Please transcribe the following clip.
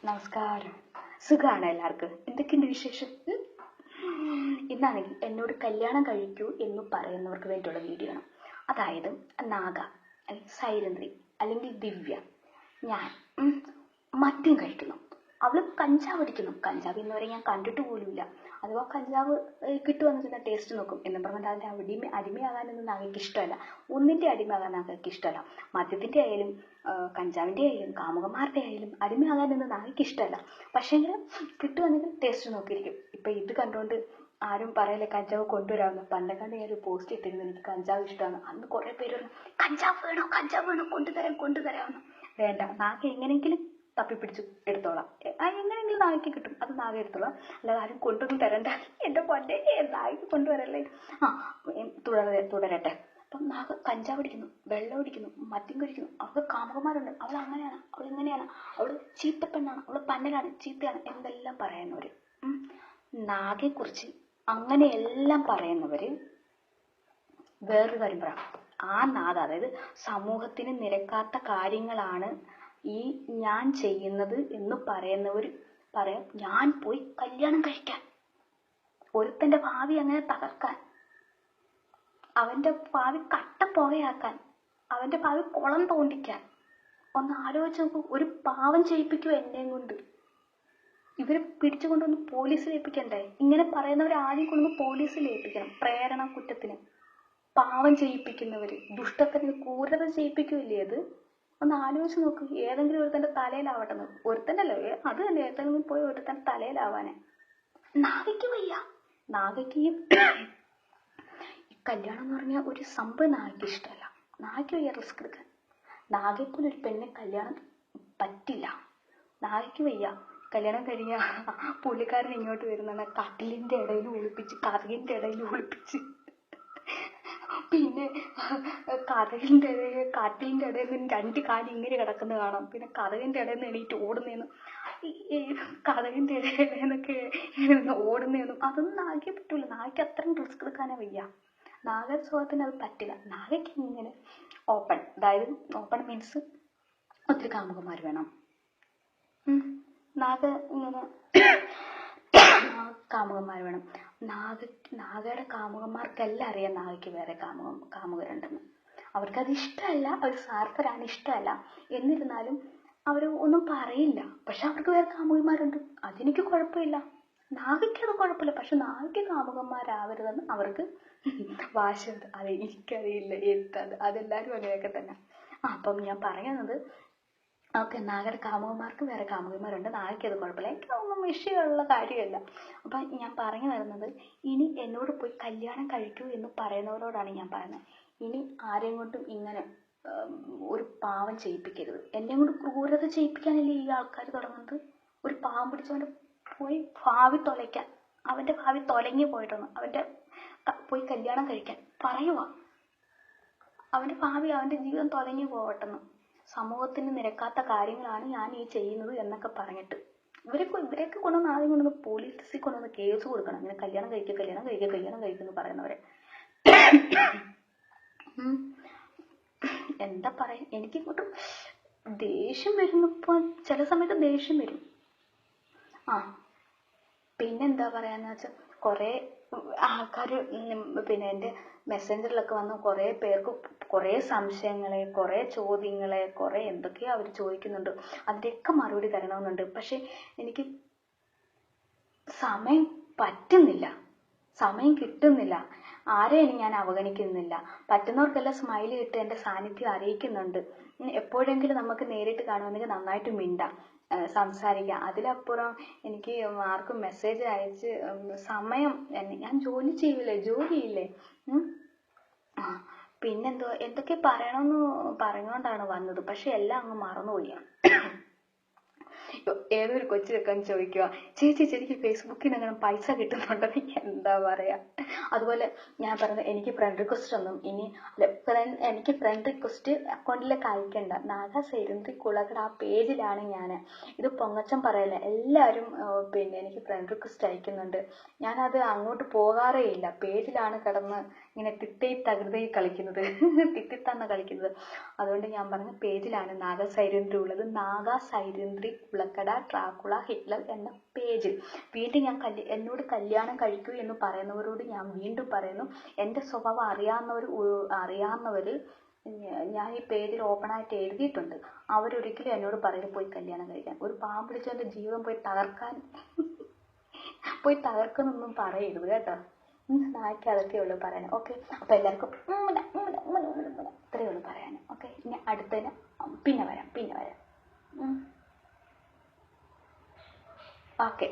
നമസ്കാരം. സുഖാണ് എല്ലാവർക്കും? എന്തൊക്കെയുണ്ട് വിശേഷം? ഇന്നാണെങ്കിൽ എന്നോട് കല്യാണം കഴിക്കൂ എന്ന് പറയുന്നവർക്ക് വേണ്ടിയുള്ള വീഡിയോ ആണ്. അതായത് നാഗ അല്ലെങ്കിൽ സൈരന്ദ്രി അല്ലെങ്കിൽ ദിവ്യ, ഞാൻ മദ്യം കഴിക്കുന്നു, അവള് കഞ്ചാവ് അടിക്കുന്നു. കഞ്ചാവ് ഇന്നുവരെ ഞാൻ കണ്ടിട്ട് പോലുമില്ല. അഥവാ കഞ്ചാവ് കിട്ടുവെന്ന് ടേസ്റ്റ് നോക്കും എന്നും പറഞ്ഞാൽ അതിൻ്റെ അടിമയാകാനൊന്നും നാഗയ്ക്ക് ഇഷ്ടമല്ല. ഒന്നിൻ്റെ അടിമയാകാൻ നാഗയ്ക്ക് ഇഷ്ടമല്ല. മദ്യത്തിൻ്റെ ആയാലും കഞ്ചാവിൻ്റെ ആയാലും കാമുകന്മാരുടെ ആയാലും അടിമയാകാനൊന്നും നാഗയ്ക്ക് ഇഷ്ടമല്ല. പക്ഷേങ്കിൽ കിട്ടുവാണെങ്കിൽ ടേസ്റ്റ് നോക്കിയിരിക്കും. ഇപ്പം ഇത് കണ്ടുകൊണ്ട് ആരും പറയല്ലേ കഞ്ചാവ് കൊണ്ടുവരാമെന്ന്. പണ്ടൊക്കെ ഞാൻ ഒരു പോസ്റ്റ് ഇട്ടിരുന്നു, എനിക്ക് കഞ്ചാവ് ഇഷ്ടമാണ്. അന്ന് കുറേ പേര് പറഞ്ഞു കഞ്ചാവ് വേണോ കൊണ്ടുതരാമെന്ന്. വേണ്ട, നാഗ എങ്ങനെയെങ്കിലും തപ്പിപ്പിടിച്ച് എടുത്തോളാം. എങ്ങനെയെങ്കിലും നാഗയ്ക്ക് കിട്ടും, അത് നാഗ എടുത്തോളാം. അല്ലാതെ ആരും കൊണ്ടൊന്നും തരണ്ട. എൻ്റെ പൊന്നെ, നാഗയ്ക്ക് കൊണ്ടുവരല്ലേ. തുടരട്ടെ. അപ്പം നാഗ കഞ്ചാവ് അടിക്കുന്നു, വെള്ളം അടിക്കുന്നു, മദ്യം കഴിക്കുന്നു. അവൾക്ക് കാമുകന്മാരുണ്ട്. അവൾ അങ്ങനെയാണ്, അവൾ ഇങ്ങനെയാണ്, അവൾ ചീത്തപ്പെണ്ണാണ്, അവൾ പന്നലാണ്, ചീത്തയാണ് എന്തെല്ലാം പറയുന്നവര്. നാഗയെക്കുറിച്ച് അങ്ങനെയെല്ലാം പറയുന്നവര് വേറൊരു കാര്യം പറയാം. ആ നാഗ, അതായത് സമൂഹത്തിന് നിരക്കാത്ത കാര്യങ്ങളാണ് ഈ ഞാൻ ചെയ്യുന്നത് എന്ന് പറയുന്നവർ പറയാം ഞാൻ പോയി കല്യാണം കഴിക്കാൻ, ഒരുത്തൻ്റെ ഭാവി അങ്ങനെ തകർക്കാൻ, അവൻ്റെ ഭാവി കട്ടപ്പുകയാക്കാൻ, അവൻ്റെ ഭാവി കുളം തോണ്ടിക്കാൻ. ഒന്ന് ആലോചിച്ച് നോക്കൂ. ഒരു പാവം ചെയ്യിപ്പിക്കുമോ എന്നെയും കൊണ്ട്? ഇവരെ പിടിച്ചുകൊണ്ടൊന്ന് പോലീസിൽ ഏൽപ്പിക്കണ്ടേ? ഇങ്ങനെ പറയുന്നവർ ആദ്യം കൊണ്ടൊന്ന് പോലീസിൽ ഏൽപ്പിക്കണം. പ്രേരണ കുറ്റത്തിന് പാവം ചെയ്യിപ്പിക്കുന്നവർ, ദുഷ്ടത്തിന് ക്രൂരത ചെയ്യിപ്പിക്കുമല്ലേ അത്? ഒന്ന് ആലോചിച്ച് നോക്ക്. ഏതെങ്കിലും ഒരുത്തൻ്റെ തലയിലാവട്ടെന്ന്. ഒരുത്തൻ്റെല്ലോ, അത് തന്നെ, ഏതെങ്കിലും പോയി ഒരുത്തൻ്റെ തലയിലാവാനെ. നാഗയ്ക്ക് വയ്യ. നാഗയ്ക്ക് ഈ കല്യാണം എന്ന് പറഞ്ഞാൽ ഒരു സംഭവം നാഗയ്ക്ക് ഇഷ്ടമല്ല. നാഗയ്ക്ക് വയ്യ റിസ്ക് എടുക്കാൻ. നാഗയെപ്പോലെ ഒരു പെണ്ണെ കല്യാണം പറ്റില്ല. നാഗയ്ക്ക് വയ്യ. കല്യാണം കഴിഞ്ഞാൽ പുള്ളിക്കാരൻ ഇങ്ങോട്ട് വരുന്ന കട്ടിലിൻ്റെ ഇടയിൽ ഒളിപ്പിച്ച്, കറിൻ്റെ ഇടയിൽ ഒളിപ്പിച്ച്, പിന്നെ കഥകിൻ്റെ ഇടയിൽ നിന്ന് രണ്ട് കാലം ഇങ്ങനെ കിടക്കുന്നത് കാണാം. പിന്നെ കഥകിൻ്റെ ഇടയിൽ നിന്ന് എണീറ്റ് ഓടുന്നതെന്നും കഥകിൻ്റെ ഇടയിൽ നിന്നൊക്കെ ഓടുന്നതെന്നും അതൊന്നും നാഗയ്ക്ക് പറ്റൂല. നാഗയ്ക്ക് അത്രയും റിസ്ക് എടുക്കാനേ വയ്യ. നാഗ സ്വഭാവത്തിന് അത് പറ്റില്ല. നാഗയ്ക്ക് ഇങ്ങനെ ഓപ്പൺ, അതായത് ഓപ്പൺ മീൻസ് ഒത്തിരി കാമുകന്മാർ വേണം. നാഗ ഇങ്ങനെ കാമുകന്മാർ വേണം. നാഗയുടെ കാമുകന്മാർക്കെല്ലാം അറിയാം നാഗയ്ക്ക് വേറെ കാമുകരുണ്ടെന്ന്. അവർക്കത് ഇഷ്ടമല്ല, അവർ സാർക്കരാണ്, ഇഷ്ടമല്ല. എന്നിരുന്നാലും അവർ ഒന്നും പറയില്ല. പക്ഷെ അവർക്ക് വേറെ കാമുകന്മാരുണ്ട്. അതെനിക്ക് കുഴപ്പമില്ല. നാഗയ്ക്കത് കുഴപ്പമില്ല. പക്ഷെ നാഗയ്ക്ക് കാമുകന്മാരാവരുതെന്ന് അവർക്ക് വാശിയുണ്ട്. അത് എനിക്കറിയില്ല എന്തത്, അതെല്ലാവരും അങ്ങനെയൊക്കെ തന്നെ. അപ്പം ഞാൻ പറയുന്നത്, ഓക്കെ, നാഗയുടെ കാമുകന്മാർക്ക് വേറെ കാമുകന്മാരുണ്ട്, നാഗയ്ക്ക് അത് കുഴപ്പമില്ല. എനിക്കൊന്നും വിഷയമുള്ള കാര്യമല്ല. അപ്പം ഞാൻ പറഞ്ഞു വരുന്നത്, ഇനി എന്നോട് പോയി കല്യാണം കഴിക്കൂ എന്ന് പറയുന്നവരോടാണ് ഞാൻ പറയുന്നത്. ഇനി ആരെയും കൊണ്ടും ഇങ്ങനെ ഒരു പാവം ചെയ്യിപ്പിക്കരുത്. എന്നെയും കൊണ്ട് ക്രൂരത ചെയ്യിപ്പിക്കാനല്ലേ ഈ ആൾക്കാർ തുടങ്ങുന്നത്. ഒരു പാവം പിടിച്ചവൻ്റെ പോയി ഭാവി തൊലയ്ക്കാൻ, അവൻ്റെ ഭാവി തൊലങ്ങി പോയിട്ടൊന്ന് അവൻ്റെ പോയി കല്യാണം കഴിക്കാൻ പറയുക. അവൻ്റെ ഭാവി, അവൻ്റെ ജീവിതം തൊലങ്ങി പോകട്ടെന്ന്. സമൂഹത്തിന് നിരക്കാത്ത കാര്യങ്ങളാണ് ഞാൻ ഈ ചെയ്യുന്നത് എന്നൊക്കെ പറഞ്ഞിട്ട് ഇവരെയൊക്കെ കൊണ്ടുവന്ന് ആദ്യം കൊണ്ടുവന്ന് പോലീസിൽ കൊണ്ടുവന്ന് കേസ് കൊടുക്കണം. ഇങ്ങനെ കല്യാണം കഴിക്കുന്നു പറയുന്നവരെ. എന്താ പറയാ, എനിക്കിങ്ങോട്ട് ദേഷ്യം വരുന്നു. ഇപ്പോൾ ചില സമയത്ത് ദേഷ്യം വരും. പിന്നെന്താ പറയാന്ന് വെച്ചാൽ, കുറേ ആൾക്കാർ പിന്നെ എൻ്റെ മെസ്സഞ്ചറിലൊക്കെ വന്ന് കുറേ പേർക്ക് കുറേ സംശയങ്ങളെ, കുറേ ചോദ്യങ്ങളെ, കുറേ എന്തൊക്കെയോ അവർ ചോദിക്കുന്നുണ്ട്. അതിൻ്റെയൊക്കെ മറുപടി തരണമെന്നുണ്ട്. പക്ഷെ എനിക്ക് സമയം പറ്റുന്നില്ല, സമയം കിട്ടുന്നില്ല. ആരെയും ഞാൻ അവഗണിക്കുന്നില്ല. പറ്റുന്നവർക്കെല്ലാം സ്മൈൽ ഇട്ട് എൻ്റെ സാന്നിധ്യം അറിയിക്കുന്നുണ്ട്. എപ്പോഴെങ്കിലും നമുക്ക് നേരിട്ട് കാണുമെങ്കിൽ നന്നായിട്ട് മിണ്ടാം, സംസാരിക്കാം. അതിലപ്പുറം എനിക്ക് ആർക്കും മെസ്സേജ് അയച്ച് സമയം, ഞാൻ ജോലിയില്ലേ. പിന്നെന്തോ എന്തൊക്കെ പറയണമെന്ന് പറഞ്ഞുകൊണ്ടാണ് വന്നത്. പക്ഷെ എല്ലാം അങ്ങ് മറന്നുപോയി. ഏതൊരു കൊച്ചു വെക്കാൻ ചോദിക്കുക, ചേച്ചിക്ക് ഫേസ്ബുക്കിൽ നിന്ന് അങ്ങനെ പൈസ കിട്ടുന്നുണ്ടെന്ന്. എന്താ പറയാ. അതുപോലെ ഞാൻ പറഞ്ഞത്, എനിക്ക് ഫ്രണ്ട് റിക്വസ്റ്റ് ഒന്നും ഇനി എനിക്ക് ഫ്രണ്ട് റിക്വസ്റ്റ് അക്കൗണ്ടിലേക്ക് അയക്കണ്ട. നാഗ സൈരന്ദ്രി കുളകട ആ പേജിലാണ് ഞാൻ. ഇത് പൊങ്ങച്ചം പറയല്ല, എല്ലാവരും പിന്നെ എനിക്ക് ഫ്രണ്ട് റിക്വസ്റ്റ് അയക്കുന്നുണ്ട്. ഞാനത് അങ്ങോട്ട് പോകാറേ ഇല്ല. പേജിലാണ് കിടന്ന് ഇങ്ങനെ തിത്തൈ തകൃതൈ കളിക്കുന്നത്, തിത്തിത്തന്ന കളിക്കുന്നത്. അതുകൊണ്ട് ഞാൻ പറഞ്ഞ പേജിലാണ് നാഗസൈരന്ധ്രി ഉള്ളത്. നാഗസൈരന്ധ്രി കുളക്കട ഡ്രാക്കുള ഹിറ്റ്ലർ എന്ന പേജിൽ. വീണ്ടും ഞാൻ എന്നോട് കല്യാണം കഴിക്കൂ എന്ന് പറയുന്നവരോട് ഞാൻ വീണ്ടും പറയുന്നു, എൻ്റെ സ്വഭാവം അറിയാവുന്നവർ ഞാൻ ഈ പേജിൽ ഓപ്പണായിട്ട് എഴുതിയിട്ടുണ്ട്. അവരൊരിക്കലും എന്നോട് പറയരുത് പോയി കല്യാണം കഴിക്കാൻ. ഒരു പാമ്പ് പിടിച്ചവൻ്റെ ജീവിതം പോയി തകർക്കുന്നൊന്നും പറയരുത് കേട്ടോ. നായ്ക്ക് അതൊക്കെ ഉള്ളൂ പറയാൻ. ഓക്കെ, അപ്പോൾ എല്ലാവർക്കും ഇത്രയേ ഉള്ളൂ പറയാൻ. ഓക്കെ, ഇനി അടുത്തതിന് പിന്നെ വരാം. ഓക്കെ.